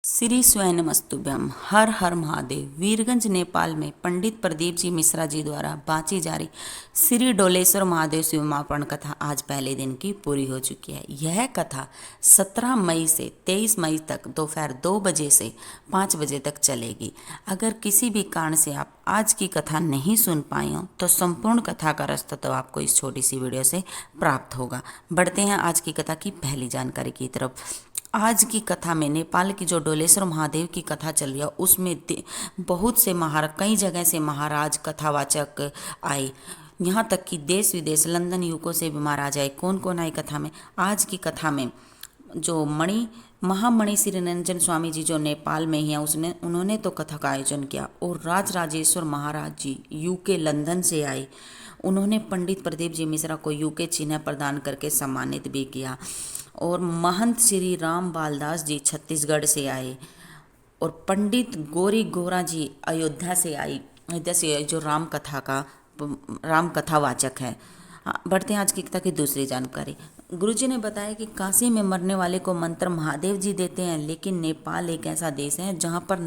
श्री स्वयंनमस्तुभ्यम। हर हर महादेव। वीरगंज नेपाल में पंडित प्रदीप जी मिश्रा जी द्वारा बाँची जा रही श्री डोलेश्वर महादेव शिवमापण कथा आज पहले दिन की पूरी हो चुकी है। यह कथा 17 मई से 23 मई तक दोपहर 2 बजे से 5 बजे तक चलेगी। अगर किसी भी कारण से आप आज की कथा नहीं सुन पाए हो तो संपूर्ण कथा का रास्ता तो आपको इस छोटी सी वीडियो से प्राप्त होगा। बढ़ते हैं आज की कथा की पहली जानकारी की तरफ। आज की कथा में नेपाल की जो डोलेश्वर महादेव की कथा चल रही है उसमें बहुत से कई जगह से महाराज कथावाचक आए। यहाँ तक कि देश विदेश लंदन यूके से भी महाराज आए। कौन कौन आए कथा में? आज की कथा में जो महामणि श्री निरंजन स्वामी जी जो नेपाल में ही हैं उन्होंने तो कथा का आयोजन किया और राजराजेश्वर महाराज जी यूके लंदन से आए। उन्होंने पंडित प्रदीप जी मिश्रा को यूके चिन्ह प्रदान करके सम्मानित भी किया। और महंत श्री राम बालदास जी छत्तीसगढ़ से आए और पंडित गौरी गोरा जी अयोध्या से आई। अयोध्या से जो राम कथा वाचक है। बढ़ते हैं आज की कथा की दूसरी जानकारी। गुरुजी ने बताया कि काशी में मरने वाले को मंत्र महादेव जी देते हैं, लेकिन नेपाल एक ऐसा देश है जहां पर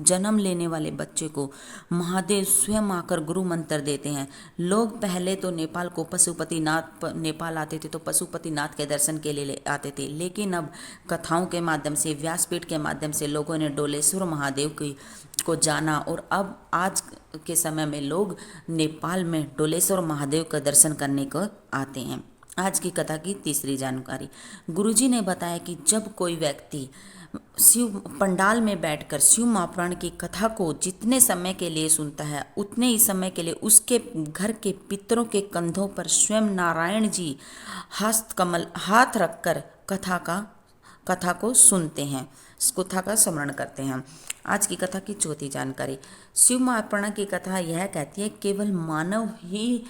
जन्म लेने वाले बच्चे को महादेव स्वयं आकर गुरु मंत्र देते हैं। लोग पहले तो नेपाल को पशुपतिनाथ नेपाल आते थे तो पशुपतिनाथ के दर्शन के लिए आते थे, लेकिन अब कथाओं के माध्यम से व्यासपीठ के माध्यम से लोगों ने डोलेश्वर महादेव को जाना और अब आज के समय में लोग नेपाल में डोलेश्वर महादेव का दर्शन करने को आते हैं। आज की कथा की तीसरी जानकारी। गुरुजी ने बताया कि जब कोई व्यक्ति शिव पंडाल में बैठकर शिव महापुराण की कथा को जितने समय के लिए सुनता है उतने ही समय के लिए उसके घर के पितरों के कंधों पर स्वयं नारायण जी हाथ रखकर कथा को सुनते हैं, कथा का स्मरण करते हैं। आज की कथा की चौथी जानकारी। शिव महापुराण की कथा यह कहती है केवल मानव ही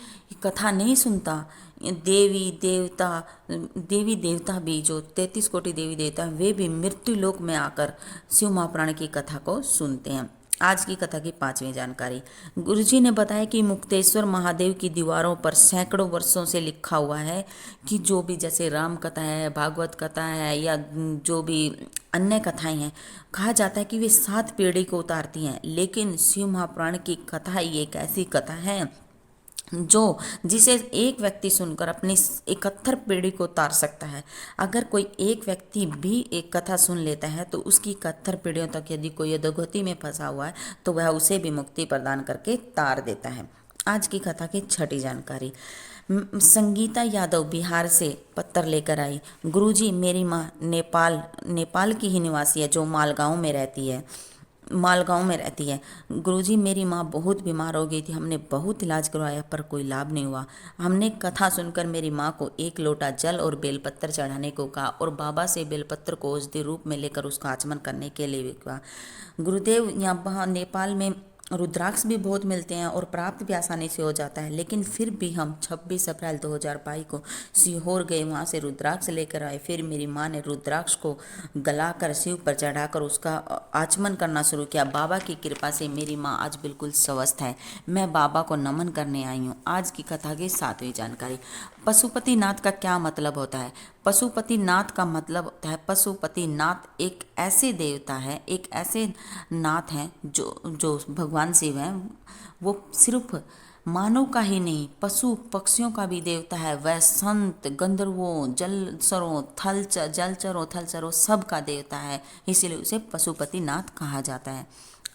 कथा नहीं सुनता, देवी देवता भी जो 33 कोटि देवी देवता वे भी मृत्यु लोक में आकर शिव महापुराण की कथा को सुनते हैं। आज की कथा की पांचवी जानकारी। गुरुजी ने बताया कि मुक्तेश्वर महादेव की दीवारों पर सैकड़ों वर्षों से लिखा हुआ है कि जो भी जैसे राम कथा है, भागवत कथा है या जो भी अन्य कथाएं हैं, कहा जाता है कि वे 7 पीढ़ी को उतारती हैं, लेकिन शिव महापुराण की कथा एक ऐसी कथा है जिसे एक व्यक्ति सुनकर अपनी 71 पीढ़ी को उतार सकता है। अगर कोई एक व्यक्ति भी एक कथा सुन लेता है तो उसकी 71 पीढ़ियों तक यदि कोई अधोगति में फंसा हुआ है तो वह उसे भी मुक्ति प्रदान करके तार देता है। आज की कथा की छठी जानकारी। संगीता यादव बिहार से पत्र लेकर आई। गुरुजी, मेरी माँ नेपाल की ही निवासी है जो मालगांव में रहती है। गुरुजी, मेरी माँ बहुत बीमार हो गई थी। हमने बहुत इलाज करवाया पर कोई लाभ नहीं हुआ। हमने कथा सुनकर मेरी माँ को 1 लोटा जल और बेलपत्र चढ़ाने को कहा और बाबा से बेलपत्र को औषधि रूप में लेकर उसका आचमन करने के लिए भी कहा। गुरुदेव, यहाँ नेपाल में रुद्राक्ष भी बहुत मिलते हैं और प्राप्त भी आसानी से हो जाता है, लेकिन फिर भी हम 26 अप्रैल 2022 को सीहोर गए, वहाँ से रुद्राक्ष लेकर आए। फिर मेरी माँ ने रुद्राक्ष को गलाकर शिव पर चढ़ाकर उसका आचमन करना शुरू किया। बाबा की कृपा से मेरी माँ आज बिल्कुल स्वस्थ है। मैं बाबा को नमन करने आई हूँ। आज की कथा की 7वीं जानकारी। पशुपतिनाथ का क्या मतलब होता है? पशुपतिनाथ का मतलब होता है, पशुपतिनाथ एक ऐसे देवता है, एक ऐसे नाथ हैं जो भगवान शिव हैं। वो सिर्फ मानव का ही नहीं, पशु पक्षियों का भी देवता है। वह संत गंधर्वों जलचरों थलचरों सब का देवता है, इसीलिए उसे पशुपतिनाथ कहा जाता है।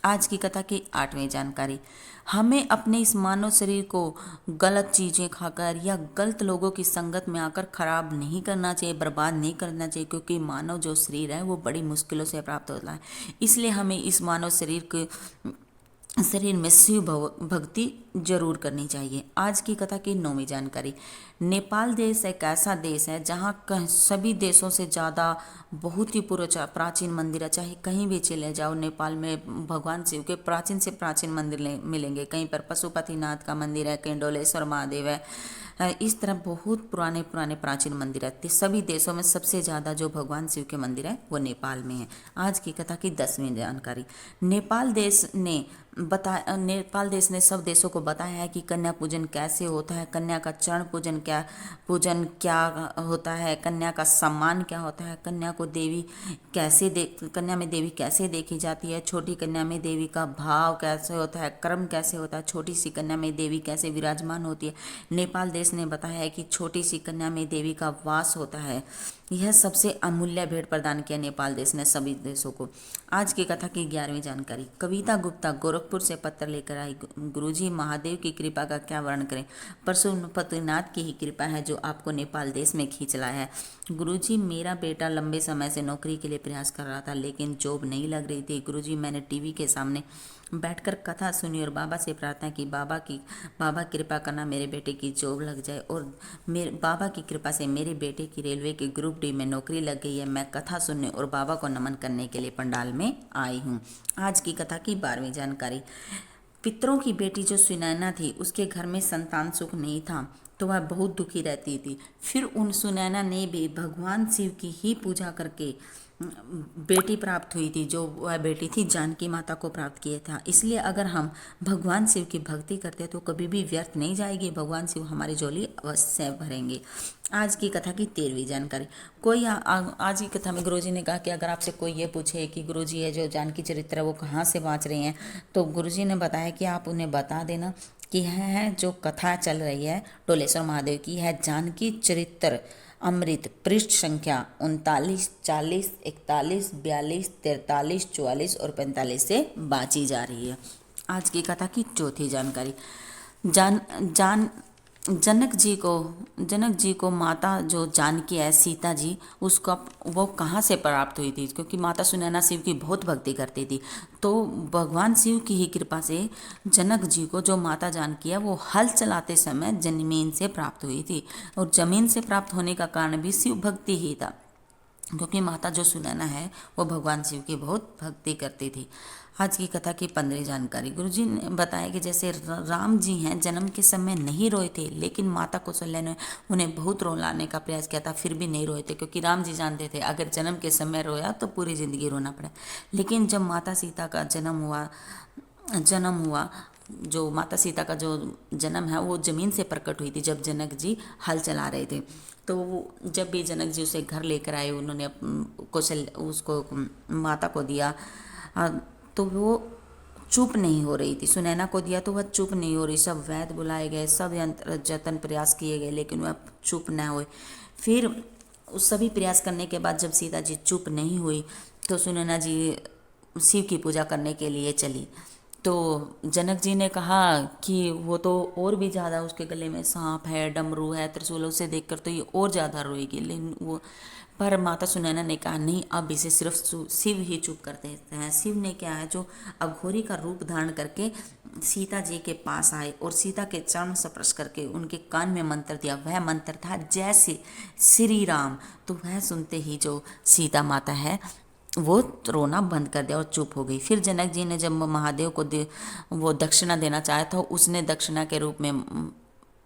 आज की कथा की 8वीं जानकारी। हमें अपने इस मानव शरीर को गलत चीज़ें खाकर या गलत लोगों की संगत में आकर खराब नहीं करना चाहिए, बर्बाद नहीं करना चाहिए, क्योंकि मानव जो शरीर है वो बड़ी मुश्किलों से प्राप्त होता है। इसलिए हमें इस मानव शरीर में शिव भक्ति जरूर करनी चाहिए। आज की कथा की 9वीं जानकारी। नेपाल देश एक ऐसा देश है जहाँ सभी देशों से ज़्यादा बहुत ही प्राचीन मंदिर है। चाहे कहीं भी चले जाओ नेपाल में भगवान शिव के प्राचीन से प्राचीन मंदिर मिलेंगे। कहीं पर पशुपतिनाथ का मंदिर है, कहीं डोलेश्वर महादेव है। इस तरह बहुत पुराने प्राचीन मंदिर है। सभी देशों में सबसे ज़्यादा जो भगवान शिव के मंदिर है वो नेपाल में है। आज की कथा की 10वीं जानकारी। नेपाल देश ने नेपाल देश ने सब देशों को बताया है कि कन्या पूजन कैसे होता है, कन्या का चरण पूजन क्या होता है, कन्या का सम्मान क्या होता है, कन्या में देवी कैसे देखी जाती है, छोटी कन्या में देवी का भाव कैसे होता है, कर्म कैसे होता है, छोटी सी कन्या में देवी कैसे विराजमान होती है। नेपाल देश ने बताया है कि छोटी सी कन्या में देवी का वास होता है। यह सबसे अमूल्य भेंट प्रदान किया नेपाल देश ने सभी देशों को। आज की कथा की 11वीं जानकारी। कविता गुप्ता गोरखपुर से पत्र लेकर आई। गुरुजी, महादेव की कृपा का क्या वर्णन करें। पशुपतिनाथ की ही कृपा है जो आपको नेपाल देश में खींच लाया है। गुरुजी, मेरा बेटा लंबे समय से नौकरी के लिए प्रयास कर रहा था लेकिन जॉब नहीं लग रही थी। गुरुजी, मैंने टीवी के सामने बैठकर कथा सुनी और बाबा से प्रार्थना की, बाबा कृपा करना मेरे बेटे की जॉब लग जाए। और मेरे बाबा की कृपा से मेरे बेटे की रेलवे के ग्रुप डी में नौकरी लग गई है। मैं कथा सुनने और बाबा को नमन करने के लिए पंडाल में आई हूँ। आज की कथा की 12वीं जानकारी। पितरों की बेटी जो सुनैना थी, उसके घर में संतान सुख नहीं था तो वह बहुत दुखी रहती थी। फिर उन सुनैना ने भी भगवान शिव की ही पूजा करके बेटी प्राप्त हुई थी, जो वह बेटी थी जानकी माता को प्राप्त किया था। इसलिए अगर हम भगवान शिव की भक्ति करते तो कभी भी व्यर्थ नहीं जाएगी, भगवान शिव हमारी झोली अवश्य भरेंगे। आज की कथा की 13वीं जानकारी। आज की कथा में गुरुजी ने कहा कि अगर आपसे कोई ये पूछे कि गुरुजी ये जो जानकी चरित्र है वो कहाँ से बाँच रहे हैं, तो गुरुजी ने बताया कि आप उन्हें बता देना कि यह है जो कथा चल रही है डोलेश्वर महादेव की है जानकी चरित्र अमृत, पृष्ठ संख्या 39, 40, 41, 42, 43, 44 और 45 से बाँची जा रही है। आज की कथा की 4थी जानकारी। जनक जी को माता जो जानकी है, सीता जी, उसका वो कहाँ से प्राप्त हुई थी, क्योंकि माता सुनैना शिव की बहुत भक्ति करती थी। तो भगवान शिव की ही कृपा से जनक जी को जो माता जानकी है वो हल चलाते समय जमीन से प्राप्त हुई थी। और जमीन से प्राप्त होने का कारण भी शिव भक्ति ही था, क्योंकि माता जो सुनैना है वो भगवान शिव की बहुत भक्ति करती थी। आज की कथा की 15वीं जानकारी। गुरुजी ने बताया कि जैसे राम जी हैं, जन्म के समय नहीं रोए थे, लेकिन माता कौशल्या ने उन्हें बहुत रुलाने का प्रयास किया था, फिर भी नहीं रोए थे, क्योंकि राम जी जानते थे अगर जन्म के समय रोया तो पूरी जिंदगी रोना पड़ा। लेकिन जब माता सीता का जन्म हुआ, जो माता सीता का जो जन्म है वो जमीन से प्रकट हुई थी, जब जनक जी हल चला रहे थे। तो जब भी जनक जी उसे घर लेकर आए, उन्होंने उसको माता को दिया, तो वो चुप नहीं हो रही थी। सुनैना को दिया तो वह चुप नहीं हो रही। सब वैद्य बुलाए गए, सब यंत्र जतन प्रयास किए गए, लेकिन वह चुप न हुए। फिर उस सभी प्रयास करने के बाद जब सीता जी चुप नहीं हुई तो सुनैना जी शिव की पूजा करने के लिए चली। तो जनक जी ने कहा कि वो तो और भी ज़्यादा, उसके गले में सांप है, डमरू है, त्रिशूल, उसे देखकर तो ये और ज़्यादा रोएगी। लेकिन पर माता सुनैना ने कहा नहीं, अब इसे सिर्फ शिव ही चुप कर देते हैं। शिव ने क्या है, जो अघोरी का रूप धारण करके सीता जी के पास आए और सीता के चरण स्पर्श करके उनके कान में मंत्र दिया। वह मंत्र था जय श्री राम। तो वह सुनते ही जो सीता माता है वो रोना बंद कर दिया और चुप हो गई। फिर जनक जी ने जब महादेव को वो दक्षिणा देना चाहा था, उसने दक्षिणा के रूप में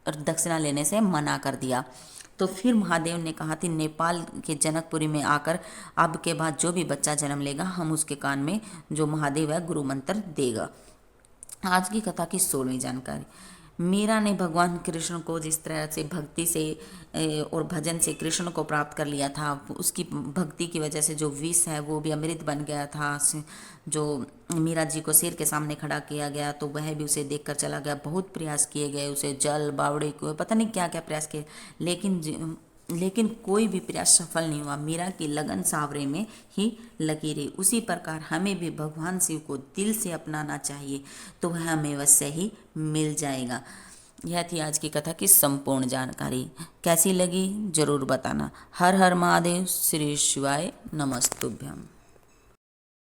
दक्षिणा लेने से मना कर दिया। तो फिर महादेव ने कहा कि नेपाल के जनकपुरी में आकर अब के बाद जो भी बच्चा जन्म लेगा, हम उसके कान में जो महादेव है गुरु मंत्र देगा। आज की कथा की 16वीं जानकारी। मीरा ने भगवान कृष्ण को जिस तरह से भक्ति से और भजन से कृष्ण को प्राप्त कर लिया था, उसकी भक्ति की वजह से जो विष है वो भी अमृत बन गया था। जो मीरा जी को शेर के सामने खड़ा किया गया तो वह भी उसे देखकर चला गया। बहुत प्रयास किए गए, उसे जल बावड़ी को पता नहीं क्या क्या प्रयास किए, लेकिन कोई भी प्रयास सफल नहीं हुआ। मीरा की लगन सावरे में ही लगी रही। उसी प्रकार हमें भी भगवान शिव को दिल से अपनाना चाहिए तो वह हमें अवश्य ही मिल जाएगा। यह थी आज की कथा की संपूर्ण जानकारी। कैसी लगी जरूर बताना। हर हर महादेव। श्री शिवाय नमस्तुभ्यम।